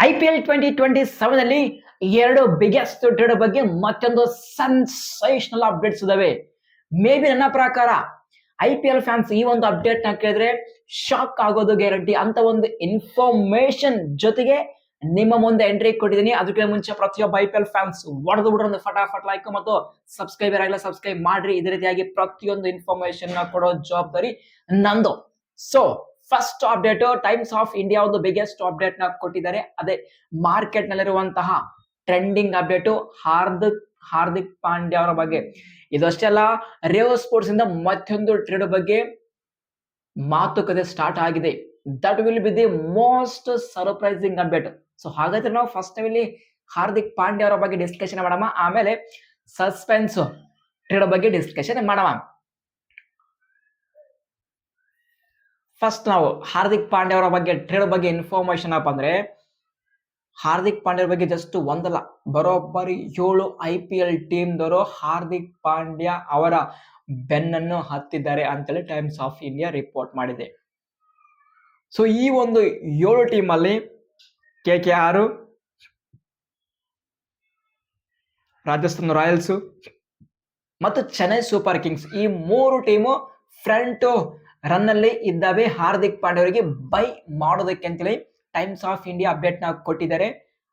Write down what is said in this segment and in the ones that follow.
IPL 2027 ಅಲ್ಲಿ ಎರಡು biggest trade ಬಗ್ಗೆ ಮತ್ತೊಂದು ಸೆನ್ಸೇಷನಲ್ ಅಪ್ಡೇಟ್ಸ್ ಇದಾವೆ. ಮೇ ಬಿ ನನ್ನ ಪ್ರಕಾರ IPL ಫ್ಯಾನ್ಸ್ ಈ ಒಂದು ಅಪ್ಡೇಟ್ ನ ಕೇಳಿದ್ರೆ ಶಾಕ್ ಆಗೋದು ಗ್ಯಾರಂಟಿ ಅಂತ ಒಂದು ಇನ್ಫಾರ್ಮೇಶನ್ ಜೊತೆಗೆ ನಿಮ್ಮ ಮುಂದೆ ಎಂಟ್ರಿ ಕೊಟ್ಟಿದ್ದೀನಿ. ಅದಕ್ಕೆ ಮುಂಚೆ ಪ್ರತಿಯೊಬ್ಬ IPL ಫ್ಯಾನ್ಸ್ ಹೊಡೆದು ಬಿಡ್ರಿ, ಒಂದು ಫಟಾಫಟ್ ಲೈಕ್ ಮತ್ತು ಸಬ್ಸ್ಕ್ರೈಬರ್ ಆಗಿಲ್ಲ ಸಬ್ಸ್ಕ್ರೈಬ್ ಮಾಡ್ರಿ. ಇದೇ ರೀತಿಯಾಗಿ ಪ್ರತಿಯೊಂದು ಇನ್ಫಾರ್ಮೇಶನ್ ನ ಕೊಡೋ ಜವಾಬ್ದಾರಿ ನಂದು. So first update, Times of India ಒಂದು ಬಿಗ್ಗೆಸ್ಟ್ ಅಪ್ಡೇಟ್ ನ ಕೊಟ್ಟಿದ್ದಾರೆ. ಅದೇ ಮಾರ್ಕೆಟ್ ನಲ್ಲಿರುವಂತಹ ಟ್ರೆಂಡಿಂಗ್ ಅಪ್ಡೇಟ್ ಹಾರ್ದಿಕ್ ಪಾಂಡ್ಯ ಅವರ ಬಗ್ಗೆ. ಇದಷ್ಟೇ ಅಲ್ಲ, ರೇವ್ ಸ್ಪೋರ್ಟ್ಸ್ ಇಂದ ಮತ್ತೊಂದು ಟ್ರೇಡ್ ಬಗ್ಗೆ ಮಾತುಕತೆ ಸ್ಟಾರ್ಟ್ ಆಗಿದೆ. That will be the most surprising update. So ಹಾಗಾದ್ರೆ ನಾವು ಫಸ್ಟ್ ಇಲ್ಲಿ ಹಾರ್ದಿಕ್ ಪಾಂಡ್ಯ ಅವರ ಬಗ್ಗೆ ಡಿಸ್ಕಷನ್ ಮಾಡೋಣ, ಆಮೇಲೆ ಸಸ್ಪೆನ್ಸ್ ಟ್ರೇಡ್ ಬಗ್ಗೆ ಡಿಸ್ಕಷನ್ ಮಾಡೋಣ. ಫಸ್ಟ್ ನಾವು ಹಾರ್ದಿಕ್ ಪಾಂಡ್ಯ ಅವರ ಬಗ್ಗೆ ಟ್ರೇಡ್ ಬಗ್ಗೆ ಇನ್ಫಾರ್ಮೇಶನ್ ಅಪ್ಪ ಅಂದ್ರೆ, ಹಾರ್ದಿಕ್ ಪಾಂಡ್ಯ ಬಗ್ಗೆ ಜಸ್ಟ್ ಒಂದಲ್ಲ ಬರೋಬ್ಬರಿ 7 IPL ಟೀಮ್ದವರು ಹಾರ್ದಿಕ್ ಪಾಂಡ್ಯ ಅವರ ಬೆನ್ನನ್ನು ಹತ್ತಿದ್ದಾರೆ ಅಂತೇಳಿ ಟೈಮ್ಸ್ ಆಫ್ ಇಂಡಿಯಾ ರಿಪೋರ್ಟ್ ಮಾಡಿದೆ. ಸೊ ಈ ಒಂದು 7 ಟೀಮ್ ಅಲ್ಲಿ KKR, ರಾಜಸ್ಥಾನ್ ರಾಯಲ್ಸ್ ಮತ್ತು ಚೆನ್ನೈ ಸೂಪರ್ ಕಿಂಗ್ಸ್, ಈ 3 ಟೀಮು ಫ್ರಂಟ್ ರನ್ ಅಲ್ಲಿ ಇದ್ದಾವೆ ಹಾರ್ದಿಕ್ ಪಾಂಡ್ಯ ಅವರಿಗೆ ಬೈ ಮಾಡೋದಕ್ಕೆ ಅಂತೇಳಿ ಟೈಮ್ಸ್ ಆಫ್ ಇಂಡಿಯಾ ಅಪ್ಡೇಟ್ ನ ಕೊಟ್ಟಿದ್ದಾರೆ.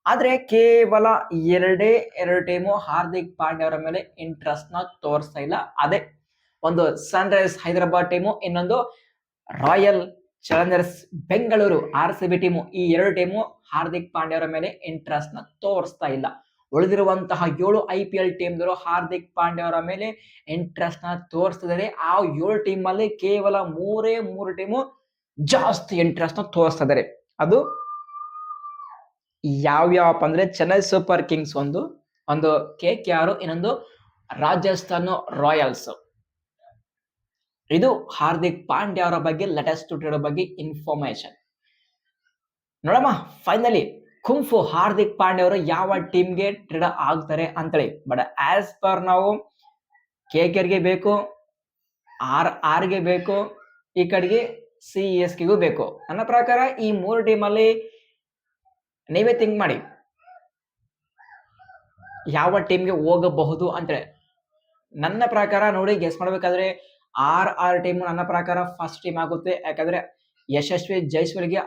ಆದ್ರೆ ಕೇವಲ 2 ಟೀಮು ಹಾರ್ದಿಕ್ ಪಾಂಡ್ಯ ಅವರ ಮೇಲೆ ಇಂಟ್ರೆಸ್ಟ್ ನ ತೋರಿಸ್ತಾ ಇಲ್ಲ. ಅದೇ ಒಂದು ಸನ್ ರೈಸರ್ಸ್ ಹೈದರಾಬಾದ್ ಟೀಮು, ಇನ್ನೊಂದು royal Challengers Bengaluru RCB team. ಈ 2 ಟೀಮು ಹಾರ್ದಿಕ್ ಪಾಂಡ್ಯ ಅವರ ಮೇಲೆ ಇಂಟ್ರೆಸ್ಟ್ ನ ತೋರಿಸ್ತಾ ಇಲ್ಲ. ಉಳಿದಿರುವಂತಹ 7 IPL ಟೀಮ್ಗಳು ಹಾರ್ದಿಕ್ ಪಾಂಡ್ಯ ಅವರ ಮೇಲೆ ಇಂಟ್ರೆಸ್ಟ್ ನ ತೋರಿಸ್ತಿದ್ದಾರೆ. ಆ 7 ಟೀಮ್ ಅಲ್ಲಿ ಕೇವಲ 3 ಟೀಮು ಜಾಸ್ತಿ ಇಂಟ್ರೆಸ್ಟ್ ನ ತೋರಿಸ್ತಾ ಇದ್ದಾರೆ. ಅದು ಯಾವ್ಯಾವಪ್ಪ ಅಂದ್ರೆ ಚೆನ್ನೈ ಸೂಪರ್ ಕಿಂಗ್ಸ್ ಒಂದು KKR, ಇನ್ನೊಂದು ರಾಜಸ್ಥಾನ್ ರಾಯಲ್ಸ್. ಇದು ಹಾರ್ದಿಕ್ ಪಾಂಡ್ಯ ಅವರ ಬಗ್ಗೆ ಲೇಟೆಸ್ಟ್ ಟ್ರೇಡ್ ಬಗ್ಗೆ ಇನ್ಫಾರ್ಮೇಶನ್. ನೋಡಮ್ಮ ಫೈನಲಿ ಕುಂಫು ಹಾರ್ದಿಕ್ ಪಾಂಡ್ಯ ಅವರು ಯಾವ ಟೀಮ್ಗೆ ಟ್ರೇಡ್ ಆಗ್ತಾರೆ ಅಂತೇಳಿ. ಬಟ್ ಆಸ್ ಪರ್ ನಾವು KKR ಗೆ ಬೇಕು, RR ಗೆ ಬೇಕು, ಈ ಕಡೆಗೆ CSKಗೂ ಬೇಕು. ನನ್ನ ಪ್ರಕಾರ ಈ 3 ಟೀಮ್ ಅಲ್ಲಿ ನೀವೇ ಥಿಂಕ್ ಮಾಡಿ ಯಾವ ಟೀಮ್ಗೆ ಹೋಗಬಹುದು ಅಂತೇಳಿ. ನನ್ನ ಪ್ರಕಾರ ನೋಡಿ ಗೆಸ್ ಮಾಡ್ಬೇಕಾದ್ರೆ RR ಟೀಮ್ ನನ್ನ ಪ್ರಕಾರ ಫಸ್ಟ್ ಟೀಮ್ ಆಗುತ್ತೆ. ಯಾಕಂದ್ರೆ ಯಶಸ್ವಿ ಜೈಸ್ವಾಲ್ಗೆ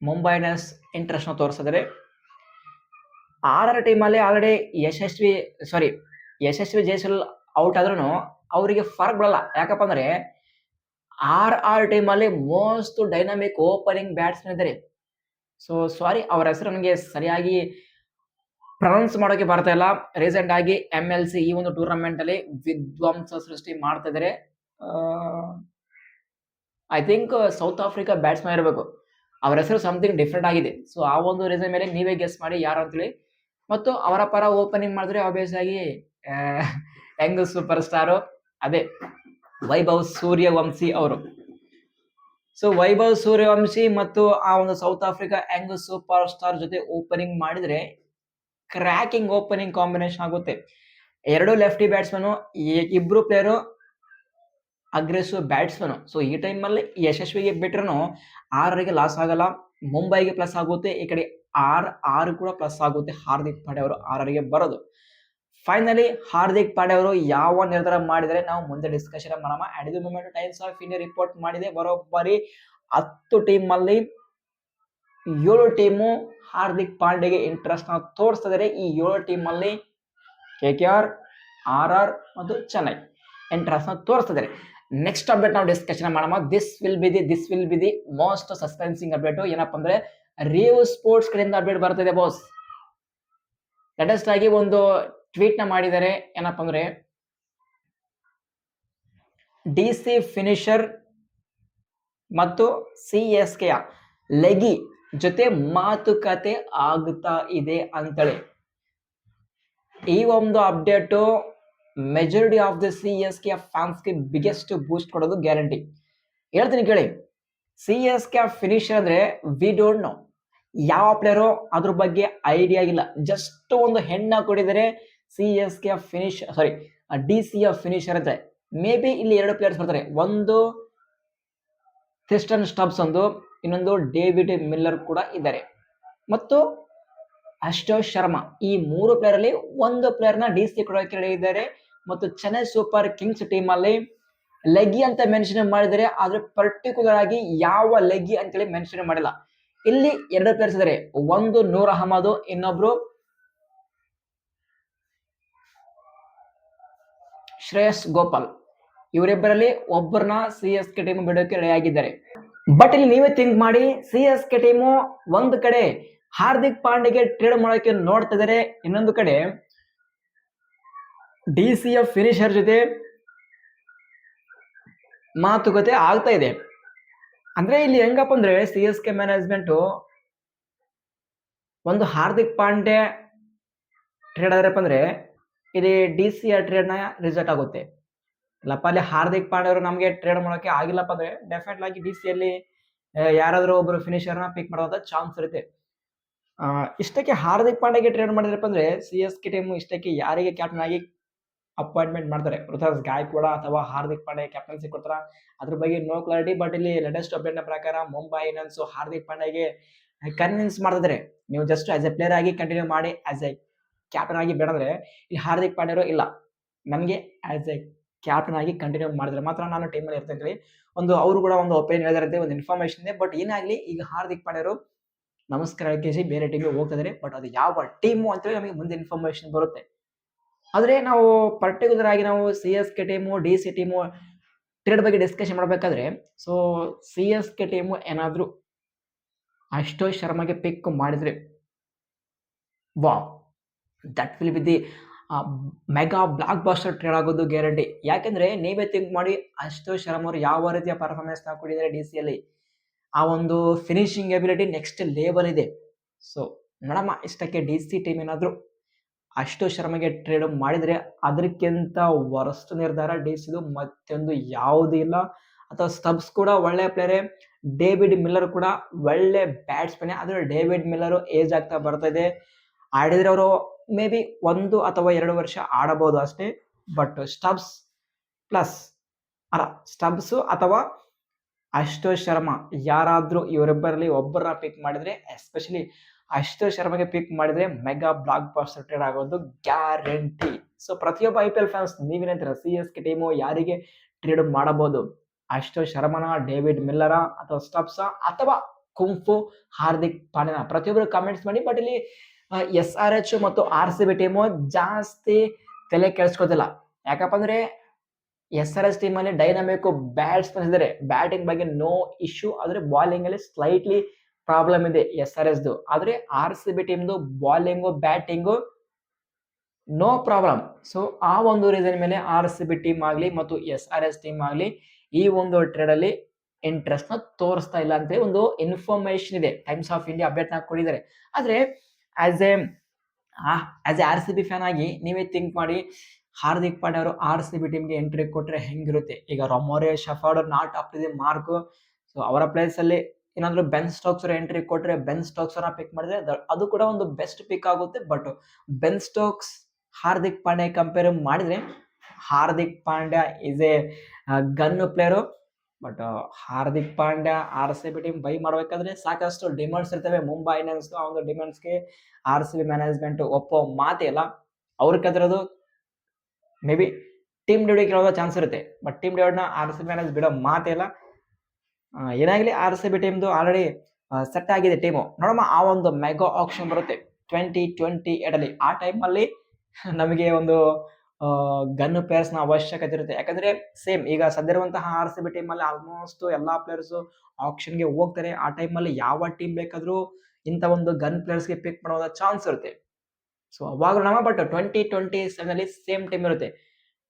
ಮುಂಬೈ ಇಂಡಿಯನ್ಸ್ ಇಂಟ್ರೆಸ್ಟ್ ನ ತೋರಿಸಿದರೆ, RR ಟೀಮ್ ಅಲ್ಲಿ ಆಲ್ರೆಡಿ ಯಶಸ್ವಿ ಜೈಸ್ವಾಲ್ ಔಟ್ ಆದ್ರೂ ಅವರಿಗೆ ಫರ್ಕ್ ಬರಲ್ಲ. ಯಾಕಪ್ಪ ಅಂದ್ರೆ RR ಟೀಮ್ ಅಲ್ಲಿ ಮೋಸ್ಟ್ ಡೈನಾಮಿಕ್ ಓಪನಿಂಗ್ ಬ್ಯಾಟ್ಸ್ಮನ್ ಇದ್ದಾರೆ. ಸೊ ಸಾರಿ, ಅವರ ಹೆಸರು ನನಗೆ ಸರಿಯಾಗಿ ಪ್ರೊನೌನ್ಸ್ ಮಾಡೋಕೆ ಬರ್ತಾ ಇಲ್ಲ. ರೀಸೆಂಟ್ ಆಗಿ MLC ಈ ಒಂದು ಟೂರ್ನಮೆಂಟ್ ಅಲ್ಲಿ ವಿಧ್ವಂಸ ಸೃಷ್ಟಿ ಮಾಡ್ತಾ ಇದ್ದಾರೆ. I think south Africa batsman ಇರಬೇಕು. ಅವರ ಹೆಸರು ಸಮಥಿಂಗ್ ಡಿಫ್ರೆಂಟ್ ಆಗಿದೆ. ಸೊ ಆ ಒಂದು ರೀಸನ್ ಮೇಲೆ ನೀವೇ ಗೆಸ್ ಮಾಡಿ ಯಾರು ಅಂತೇಳಿ. ಮತ್ತು ಅವರ ಪರ ಓಪನಿಂಗ್ ಮಾಡಿದ್ರೆ ಆಬ್ವಿಯಸ್ ಆಗಿ ಯಂಗ್ ಸೂಪರ್ ಸ್ಟಾರ್ ಅದೇ ವೈಭವ್ ಸೂರ್ಯವಂಶಿ ಅವರು. ಸೊ ವೈಭವ್ ಸೂರ್ಯವಂಶಿ ಮತ್ತು ಆ ಒಂದು south Africa Young super star ಜೊತೆ ಓಪನಿಂಗ್ ಮಾಡಿದ್ರೆ ಕ್ರ್ಯಾಕಿಂಗ್ ಓಪನಿಂಗ್ ಕಾಂಬಿನೇಷನ್ ಆಗುತ್ತೆ. 2 lefty batsman, 2 player aggressive batsman. So ಈ ಟೈಮ್ ಅಲ್ಲಿ ಯಶಸ್ವಿಗೆ ಬಿಟ್ರು RRಗೆ ಲಾಸ್ ಆಗಲ್ಲ, ಮುಂಬೈಗೆ ಪ್ಲಸ್ ಆಗುತ್ತೆ, ಈ ಕಡೆ RR ಕೂಡ ಪ್ಲಸ್ ಆಗುತ್ತೆ. ಹಾರ್ದಿಕ್ ಪಾಂಡ್ಯ ಅವರು RRಗೆ ಬರೋದು. ಫೈನಲಿ ಹಾರ್ದಿಕ್ ಪಾಂಡ್ಯ ಅವರು ಯಾವ ನಿರ್ಧಾರ ಮಾಡಿದರೆ ನಾವು ಮುಂದೆ ಡಿಸ್ಕಷನ್ ಮಾಡೋಣ. ಅಂಡ್ ಇದು moment Times of India report ಮಾಡಿದೆ, ಬರೋಬ್ಬರಿ 10 ಟೀಮ್ ಅಲ್ಲಿ 7 ಟೀಮು ಹಾರ್ದಿಕ್ ಪಾಂಡ್ಯಗೆ ಇಂಟ್ರೆಸ್ಟ್ ನ ತೋರಿಸ್ತಾ ಇದ್ದಾರೆ. ಈ 7 ಟೀಮ್ ಅಲ್ಲಿ KKR, RR ಮತ್ತು ಚೆನ್ನೈ ಇಂಟ್ರೆಸ್ಟ್ ನ ತೋರಿಸ್ತಾ ಇದ್ದಾರೆ. ನೆಕ್ಸ್ಟ್ ಅಪ್ಡೇಟ್ ನಾವು ಡಿಸ್ಕಷನ್ ಮಾಡೋಣ. This will be the most suspensing update. ಏನಪ್ಪ ಅಂದ್ರೆ ರೇವ್ ಸ್ಪೋರ್ಟ್ಸ್ ಕಡೆಯಿಂದ ಅಪ್ಡೇಟ್ ಬರ್ತಿದೆ ಬಾಸ್. ಲೇಟೆಸ್ಟ್ ಆಗಿ ಒಂದು ಟ್ವೀಟ್ ನ ಮಾಡಿದ್ದಾರೆ. ಏನಪ್ಪ ಅಂದ್ರೆ DC ಫಿನಿಶರ್ ಮತ್ತು CSK ಲೆಗಿ ಜೊತೆ ಮಾತುಕತೆ ಆಗುತ್ತಾ ಇದೆ ಅಂತೇಳಿ. ಈ ಒಂದು update majority of the CSK ಫ್ಯಾನ್ಸ್ಗೆ ಬಿಗ್ಗೆಸ್ಟ್ ಬೂಸ್ಟ್ ಕೊಡೋದು ಗ್ಯಾರಂಟಿ. ಹೇಳ್ತೀನಿ ಕೇಳಿ. CSK ಫಿನಿಶರ್ ಅಂದ್ರೆ ವಿ ಡೋಂಟ್ ನೋ ಯಾವ ಪ್ಲೇಯರು, ಅದ್ರ ಬಗ್ಗೆ ಐಡಿಯಾ ಇಲ್ಲ. ಜಸ್ಟ್ ಒಂದು ಹೆಣ್ಣ ಕೊಟ್ಟಿದ್ದಾರೆ DC ಫಿನಿಶರ್ ಅಂತ. ಮೇ ಬಿ ಇಲ್ಲಿ 2 ಪ್ಲೇಯರ್ಸ್ ಬರ್ತಾರೆ. ಒಂದು ಥಿಸ್ಟನ್ ಸ್ಟಬ್ಸ್, ಇನ್ನೊಂದು ಡೇವಿಡ್ ಮಿಲ್ಲರ್ ಕೂಡ ಇದ್ದಾರೆ. ಮತ್ತು ಅಶೋಕ್ ಶರ್ಮಾ. ಈ 3 ಪ್ಲೇಯರ್ ಅಲ್ಲಿ ಒಂದು ಪ್ಲೇಯರ್ ನ ಡಿಸಿ ಕೊಡೋಕೆ ರೆಡಿ ಇದ್ದಾರೆ. ಮತ್ತು ಚೆನ್ನೈ ಸೂಪರ್ ಕಿಂಗ್ಸ್ ಟೀಮ್ ಅಲ್ಲಿ ಲೆಗ್ಗಿ ಅಂತ ಮೆನ್ಷನ್ ಮಾಡಿದರೆ, ಆದ್ರೆ ಪರ್ಟಿಕ್ಯುಲರ್ ಆಗಿ ಯಾವ ಲೆಗ್ಗಿ ಅಂತೇಳಿ ಮೆನ್ಷನ್ ಮಾಡಿಲ್ಲ. ಇಲ್ಲಿ 2 ಪ್ಲೇಯರ್ಸ್ ಇದ್ದಾರೆ, ಒಂದು ನೂರ್ ಅಹಮದ್, ಇನ್ನೊಬ್ರು ಶ್ರೇಯಸ್ ಗೋಪಾಲ್. ಇವರಿಬ್ಬರಲ್ಲಿ ಒಬ್ಬರನ್ನ CSK ಟೀಮ್ ಬಿಡೋಕೆ ರೆಡಿ ಆಗಿದ್ದಾರೆ. ಬಟ್ ಇಲ್ಲಿ ನೀವೇ ಥಿಂಕ್ ಮಾಡಿ, CSK ಟೀಮು ಒಂದು ಕಡೆ ಹಾರ್ದಿಕ್ ಪಾಂಡೆಗೆ ಟ್ರೇಡ್ ಮಾಡೋಕೆ ನೋಡ್ತಾ ಇದ್ದಾರೆ, ಇನ್ನೊಂದು ಕಡೆ DCF ಫಿನಿಶರ್ ಜೊತೆ ಮಾತುಕತೆ ಆಗ್ತಾ ಇದೆ. ಅಂದ್ರೆ ಇಲ್ಲಿ ಹೆಂಗಪ್ಪ ಅಂದ್ರೆ CSK ಮ್ಯಾನೇಜ್ಮೆಂಟ್ ಒಂದು ಹಾರ್ದಿಕ್ ಪಾಂಡೆ ಟ್ರೇಡ್ ಆದ್ರಪ್ಪ ಅಂದ್ರೆ ಇದು DCಯ ಟ್ರೇಡ್ ನ ರಿಸಲ್ಟ್ ಆಗುತ್ತೆ. ಇಲ್ಲಪ್ಪ ಅಲ್ಲಿ ಹಾರ್ದಿಕ್ ಪಾಂಡೆ ಅವರು ನಮಗೆ ಟ್ರೇಡ್ ಮಾಡೋಕೆ ಆಗಿಲ್ಲಪ್ಪ ಅಂದ್ರೆ ಡೆಫಿನೆಟ್ ಆಗಿ DCಯಲ್ಲಿ ಯಾರಾದ್ರೂ ಒಬ್ರು ಫಿನಿಶರ್ ನ ಪಿಕ್ ಮಾಡೋದ ಚಾನ್ಸ್ ಇರುತ್ತೆ. ಇಷ್ಟಕ್ಕೆ ಹಾರ್ದಿಕ್ ಪಾಂಡೆಗೆ ಟ್ರೇಡ್ ಮಾಡಿದ್ರಪ್ಪ ಅಂದ್ರೆ CSK ಟೀಮ್ ಇಷ್ಟಕ್ಕೆ ಯಾರಿಗೆ ಕ್ಯಾಪ್ಟನ್ ಆಗಿ ಅಪಾಯಿಂಟ್ಮೆಂಟ್ ಮಾಡ್ತಾರೆ, ಋತುರಾಜ್ ಗಾಯಕ್ವಾಡ ಅಥವಾ ಹಾರ್ದಿಕ್ ಪಾಂಡೆ ಕ್ಯಾಪ್ಟನ್ಸಿ ಕೊಡ್ತಾರ, ಅದ್ರ ಬಗ್ಗೆ ನೋ ಕ್ಲಾರಿಟಿ. ಬಟ್ ಇಲ್ಲಿ ಲೇಟೆಸ್ಟ್ ಅಪ್ಡೇಟ್ ನ ಪ್ರಕಾರ ಮುಂಬೈ ಇಂಡಿಯನ್ಸ್ ಹಾರ್ದಿಕ್ ಪಾಂಡೆಗೆ ಕನ್ವಿನ್ಸ್ ಮಾಡ್ತಿದ್ದಾರೆ, ನೀವು ಜಸ್ಟ್ ಆಸ್ ಎ ಪ್ಲೇಯರ್ ಆಗಿ ಕಂಟಿನ್ಯೂ ಮಾಡಿ, ಆಸ್ ಎ ಕ್ಯಾಪ್ಟನ್ ಆಗಿ ಬೇಡಂದ್ರೆ ಈ ಹಾರ್ದಿಕ್ ಪಾಂಡೆ ಇಲ್ಲ, ನನಗೆ ಆಸ್ ಎ ಕ್ಯಾಪ್ಟನ್ ಆಗಿ ಕಂಟಿನ್ಯೂ ಮಾಡಿದ್ರೆ ಮಾತ್ರ ನಾನು ಟೀಮಲ್ಲಿ ಇರ್ತೇನೆ ಒಂದು ಅವರು ಕೂಡ ಒಂದು ಒಪಿನಿಯನ್ ಹೇಳಿದಾರಂತೆ, ಒಂದು ಇನ್ಫಾರ್ಮೇಶನ್ ಇದೆ. ಬಟ್ ಏನಾಗ್ಲಿ, ಈಗ ಹಾರ್ದಿಕ್ ಪಾಂಡೆ ನಮಸ್ಕಾರ ಕೇಸಿ ಬೇರೆ ಟೀಮ್ಗೆ ಹೋಗ್ತಾ ಇದ್ದಾರೆ. ಬಟ್ ಅದು ಯಾವ ಟೀಮು ಅಂತೇಳಿ ನಮಗೆ ಮುಂದೆ ಇನ್ಫಾರ್ಮೇಶನ್ ಬರುತ್ತೆ. ಆದ್ರೆ ನಾವು ಪರ್ಟಿಕ್ಯುಲರ್ ಆಗಿ ನಾವು CSK team DC team trade ಬಗ್ಗೆ ಡಿಸ್ಕಷನ್ ಮಾಡಬೇಕಾದ್ರೆ, ಸೊ CSK ಟೀಮು ಏನಾದ್ರು ಅಶೋಕ್ ಶರ್ಮಾಗೆ ಪಿಕ್ ಮಾಡಿದ್ರೆ wow, that will be the mega blockbuster trade ಆಗೋದು ಗ್ಯಾರಂಟಿ. ಯಾಕಂದ್ರೆ ನೀವೇ ಥಿಂಕ್ ಮಾಡಿ, ಅಶೋಕ್ ಶರ್ಮಾ ಅವರು ಯಾವ ರೀತಿಯ ಪರ್ಫಾರ್ಮೆನ್ಸ್ ನ ಕೊಟ್ಟಿದ್ದಾರೆ DCಯಲ್ಲಿ, ಆ ಒಂದು ಫಿನಿಶಿಂಗ್ ಎಬಿಲಿಟಿ ನೆಕ್ಸ್ಟ್ ಲೆವೆಲ್ ಇದೆ. ಸೊ ನೋಡಮ್ಮ, ಇಷ್ಟಕ್ಕೆ DC ಟೀಮ್ ಏನಾದ್ರು ಅಶೋಕ್ ಶರ್ಮಾಗೆ ಟ್ರೇಡ್ ಮಾಡಿದ್ರೆ ಅದಕ್ಕಿಂತ ವರ್ಸ್ಟ್ ನಿರ್ಧಾರ DCದು ಮತ್ತೊಂದು ಯಾವುದೂ ಇಲ್ಲ. ಅಥವಾ ಸ್ಟಬ್ಸ್ ಕೂಡ ಒಳ್ಳೆ ಪ್ಲೇಯರೇ, ಡೇವಿಡ್ ಮಿಲ್ಲರ್ ಕೂಡ ಒಳ್ಳೆ ಬ್ಯಾಟ್ಸ್ಮನ್. ಆದ್ರೆ ಡೇವಿಡ್ ಮಿಲ್ಲರ್ ಏಜ್ ಆಗ್ತಾ ಬರ್ತಾ ಇದೆ, ಆಡಿದ್ರೆ ಅವರು ಮೇ ಬಿ 1 ಅಥವಾ 2 ವರ್ಷ ಆಡಬಹುದು ಅಷ್ಟೇ. ಬಟ್ ಸ್ಟಬ್ಸ್ ಅಥವಾ ಅಶೋಕ್ ಶರ್ಮಾ ಯಾರಾದ್ರೂ ಇವರಿಬ್ಬರಲ್ಲಿ ಒಬ್ಬರನ್ನ ಪಿಕ್ ಮಾಡಿದ್ರೆ, ಎಸ್ಪೆಷಲಿ ಅಶೋಕ್ ಶರ್ಮಾಗೆ ಪಿಕ್ ಮಾಡಿದ್ರೆ ಮೆಗಾ ಬ್ಲಾಕ್ ಬಾಸ್ಟರ್ ಟ್ರೇಡ್ ಆಗೋದು ಗ್ಯಾರಂಟಿ. ಸೊ ಪ್ರತಿಯೊಬ್ಬ IPL ಫ್ಯಾನ್ಸ್ ನೀವೇನಂತೀರ, CSK ಟೀಮು ಯಾರಿಗೆ ಟ್ರೇಡ್ ಮಾಡಬಹುದು, ಅಶೋಕ್ ಶರ್ಮನ, ಡೇವಿಡ್ ಮಿಲ್ಲರ, ಅಥವಾ ಸ್ಟಬ್ಸ, ಅಥವಾ ಕುಂಫು ಹಾರ್ದಿಕ್ ಪಾಂಡೆನ? ಪ್ರತಿಯೊಬ್ಬರು ಕಮೆಂಟ್ಸ್ ಮಾಡಿ. ಬಟ್ ಇಲ್ಲಿ SRH ಮತ್ತು RCB ಟೀಮು ಜಾಸ್ತಿ ತಲೆ ಕೆಡಿಸ್ಕೋದಿಲ್ಲ. ಯಾಕಪ್ಪ ಅಂದ್ರೆ SRH ಟೀಮ್ ಅಲ್ಲಿ ಡೈನಾಮಿಕ್ ಬ್ಯಾಟ್ಸ್ಮನ್ ಇದ್ದಾರೆ, ಬ್ಯಾಟಿಂಗ್ ಬಗ್ಗೆ ನೋ ಇಶ್ಯೂ, ಆದ್ರೆ ಬಾಲಿಂಗ್ ಅಲ್ಲಿ ಸ್ಲೈಟ್ಲಿ ಪ್ರಾಬ್ಲಮ್ ಇದೆ SRHದು. ಆದ್ರೆ RCB ಟೀಮ್ದು bowling batting no problem. So ಆ ಒಂದು ರೀಸನ್ ಮೇಲೆ RCB ಟೀಮ್ ಆಗ್ಲಿ ಮತ್ತು SRH ಟೀಮ್ ಆಗ್ಲಿ ಈ ಒಂದು ಟ್ರೇಡ್ ಅಲ್ಲಿ ಇಂಟ್ರೆಸ್ಟ್ ನ ತೋರಿಸ್ತಾ ಇಲ್ಲ ಅಂತ ಒಂದು ಇನ್ಫಾರ್ಮೇಶನ್ ಇದೆ, ಟೈಮ್ಸ್ ಆಫ್ ಇಂಡಿಯಾ ಅಪ್ಡೇಟ್ ನ ಕೊಟ್ಟಿದ್ದಾರೆ. ಆದ್ರೆ ಆಸ್ ಎ RCB ಫ್ಯಾನ್ ಆಗಿ ನೀವೇ ಥಿಂಕ್ ಮಾಡಿ, ಹಾರ್ದಿಕ್ ಪಾಂಡೆ ಅವರು RCB ಟೀಮ್ಗೆ ಎಂಟ್ರಿ ಕೊಟ್ರೆ ಹೆಂಗಿರುತ್ತೆ. ಈಗ Romario, Shepherd not up to the mark. So ಅವರ ಪ್ಲೇಸ್ ಅಲ್ಲಿ ಏನಾದ್ರು ಬೆನ್ ಸ್ಟೋಕ್ಸ್ ಎಂಟ್ರಿ ಕೊಟ್ರೆ, ಬೆನ್ ಸ್ಟೋಕ್ಸ್ ಪಿಕ್ ಮಾಡಿದ್ರೆ ಅದು ಕೂಡ ಒಂದು ಬೆಸ್ಟ್ ಪಿಕ್ ಆಗುತ್ತೆ. But Ben Stokes Hardik Pandey compare ಮಾಡಿದ್ರೆ, Hardik Pandya is a gun player. But Hardik Pandya RCB team buy ಮಾಡ್ಬೇಕಾದ್ರೆ ಸಾಕಷ್ಟು ಡಿಮಾಂಡ್ಸ್ ಇರ್ತವೆ. ಮುಂಬೈ ಇಂಡಿಯನ್ಸ್ ಆ ಒಂದು ಡಿಮಾಂಡ್ಸ್ಗೆ RCB ಮ್ಯಾನೇಜ್ಮೆಂಟ್ ಒಪ್ಪೋ ಮಾತೇ ಇಲ್ಲ. ಅವ್ರ ಕದ್ರದು ಮೇ ಬಿ ಟೀಮ್ ಡಿವಿಡ್ ಕೇಳೋ ಚಾನ್ಸ್ ಇರುತ್ತೆ, ಬಟ್ ಟೀಮ್ ಡಿವಿಡ್ನ RCB ಮ್ಯಾನೇಜ್ ಬಿಡೋ ಮಾತೇ ಇಲ್ಲ. ಏನಾಗಲಿ, RCB ಟೀಮ್ದು ಆಲ್ರೆಡಿ ಸೆಟ್ ಆಗಿದೆ ಟೀಮು. ನೋಡಮ್ಮ, ಆ ಒಂದು ಮೆಗಾ ಆಕ್ಷನ್ ಬರುತ್ತೆ 2028 ಆ ಟೈಮಲ್ಲಿ ನಮಗೆ ಒಂದು ಗನ್ ಪ್ಲೇಯರ್ಸ್ ನ ಅವಶ್ಯಕತೆ ಇರುತ್ತೆ. ಯಾಕಂದ್ರೆ ಸೇಮ್ ಈಗ ಸದ್ಯರುವಂತಹ RCB ಟೀಮ್ ಅಲ್ಲಿ ಆಲ್ಮೋಸ್ಟ್ ಎಲ್ಲಾ ಪ್ಲೇಯರ್ಸ್ ಆಕ್ಷನ್ ಗೆ ಹೋಗ್ತಾರೆ. ಆ ಟೈಮ್ ಅಲ್ಲಿ ಯಾವ ಟೀಮ್ ಬೇಕಾದ್ರೂ ಇಂತ ಒಂದು ಗನ್ ಪ್ಲೇಯರ್ಸ್ ಗೆ ಪಿಕ್ ಮಾಡೋ ಚಾನ್ಸ್ ಇರುತ್ತೆ. ಸೊ ಅವಾಗ ನಮ್ಮ ಬಟ್ 2027 ಅಲ್ಲಿ ಸೇಮ್ ಟೀಮ್ ಇರುತ್ತೆ.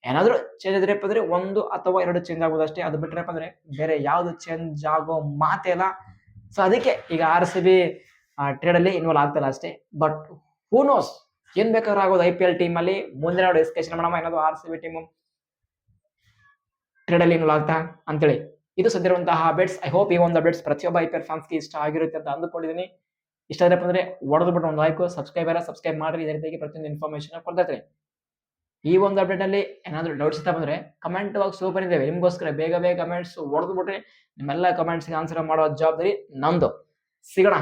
ಏನಾದ್ರು ಚೇಂಜ್ ಇದ್ರಪ್ಪ ಅಂದ್ರೆ 1 ಅಥವಾ 2 ಚೇಂಜ್ ಆಗೋದು ಅಷ್ಟೇ. ಅದು ಬಿಟ್ರಪ್ಪ ಅಂದ್ರೆ ಬೇರೆ ಯಾವ್ದು ಚೇಂಜ್ ಆಗೋ ಮಾತೇ ಇಲ್ಲ. ಸೊ ಅದಕ್ಕೆ ಈಗ RCB ಟ್ರೇಡ್ ಅಲ್ಲಿ ಇನ್ವಾಲ್ವ್ ಆಗ್ತಲ್ಲ ಅಷ್ಟೇ. ಬಟ್ ಹೂ ನೋಸ್, ಏನ್ ಬೇಕಾದ್ರೂ ಆಗೋದು IPL ಟೀಮ್ ಅಲ್ಲಿ. ಮುಂದಿನ ಡಿಸ್ಕಷನ್ ಮಾಡೋಣ, ಏನಾದ್ರು RCB ಟೀಮ್ ಟ್ರೇಡ್ ಅಲ್ಲಿ ಇನ್ವಾಲ್ವ್ ಆಗ್ತಾ ಅಂತೇಳಿ. ಇದು ಸದ್ಯರುವಂತಹ ಅಪ್ಡೇಟ್ಸ್. ಐ ಹೋಪ್ ಈ ಒಂದು ಅಪ್ಡೇಟ್ಸ್ ಪ್ರತಿಯೊಬ್ಬ IPL ಫ್ಯಾನ್ಸ್ಗೆ ಇಷ್ಟ ಆಗಿರುತ್ತೆ ಅಂತ ಅಂದುಕೊಂಡಿದ್ದೀನಿ. ಇಷ್ಟ ಆದ್ರಪ್ಪ ಅಂದ್ರೆ ಹೊಡೆದು ಬಿಟ್ಟು ಒಂದು ಲೈಕ್, ಸಬ್ಸ್ಕ್ರೈಬ್ ಮಾಡ್ರಿ. ಇದೇ ರೀತಿಯಾಗಿ ಪ್ರತಿಯೊಂದು ಇನ್ಫಾರ್ಮೇಶನ್ ಕೊಡ್ತಾ ಇರ್ತೀನಿ. ಈ ಒಂದು ಅಪ್ಡೇಟ್ ಅಲ್ಲಿ ಏನಾದ್ರು ಡೌಟ್ಸ್ ಇತ್ತ ಬಂದ್ರೆ ಕಮೆಂಟ್ ಬಾಕ್ಸ್ ಓಪನ್ ಇದೆ, ನಿಮ್ಗೋಸ್ಕರ ಬೇಗ ಕಮೆಂಟ್ಸ್ ಹೊಡೆದು ಬಿಟ್ರೆ ನಿಮ್ಮೆಲ್ಲ ಕಮೆಂಟ್ಸ್ಗೆ ಆನ್ಸರ್ ಮಾಡೋ ಜವಾಬ್ದಾರಿ ನಂದು. ಸಿಗೋಣ.